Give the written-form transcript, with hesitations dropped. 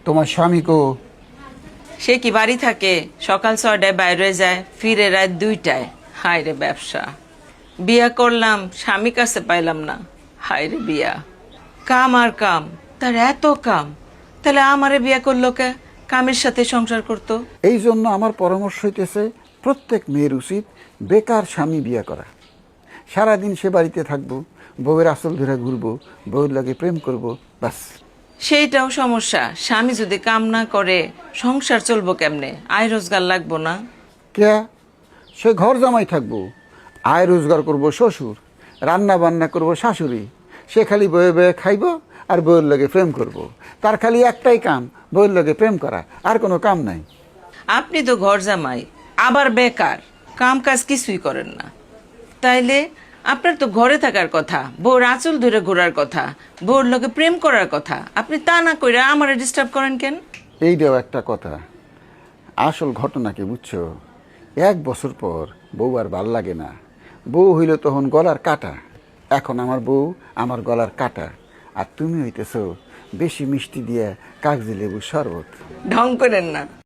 তোমার স্বামী কো? সে কি বাড়ি থাকে? সকাল 6টায় বাইরে যায়, ফিরে রাত 2টায়। হায় রে ব্যবসা! বিয়া করলাম, স্বামী কাছে পাইলাম না। হায় রে বিয়া! কাম আর কাম, তার এত কাম। তাহলে আমারে বিয়া করলো কে? কামের সাথে সংসার করতো। এই জন্য আমার পরামর্শ হইতেছে প্রত্যেক মেয়ের উচিত বেকার স্বামী বিয়া করা। সারাদিন সে বাড়িতে থাকবো, বউয়ের আসল ধরে ঘুরবো, বউয়ের লাগে প্রেম করব, বাস। সেইটাও সমস্যা। স্বামী যদি কাম না করে সংসার চলবো কেমনে? আয় রোজগার লাগবো না? কে? সে ঘর জামাই থাকবো, আয় রোজগার করব শ্বশুর, রান্না বান্না করব শাশুড়ি। সে খালি বয়ে বয়ে খাইব আর বউয়ের লাগে প্রেম করব। তার খালি একটাই কাম, বউয়ের লাগে প্রেম করা, আর কোনো কাম নাই। আপনি তো ঘর জামাই, আবার বেকার, কাম কাজ কিছুই করেন না। তাইলে আপনার তো ঘরে থাকার কথা, বউর আঁচল ধরে ঘোরার কথা, বউর লোকে প্রেম করার কথা। আপনি তা না কইরা আমারে ডিস্টার্ব করেন কেন? এইটাও একটা কথা। আসল ঘটনা কি বুঝছো? 1 বছর পর বউ আর ভাল লাগে না। বউ হইল তখন গলার কাটা। এখন আমার বউ আমার গলার কাটা, আর তুমি হইতেছ বেশি মিষ্টি দিয়া কাগজি লেবুর শরবত। ঢং করেন না।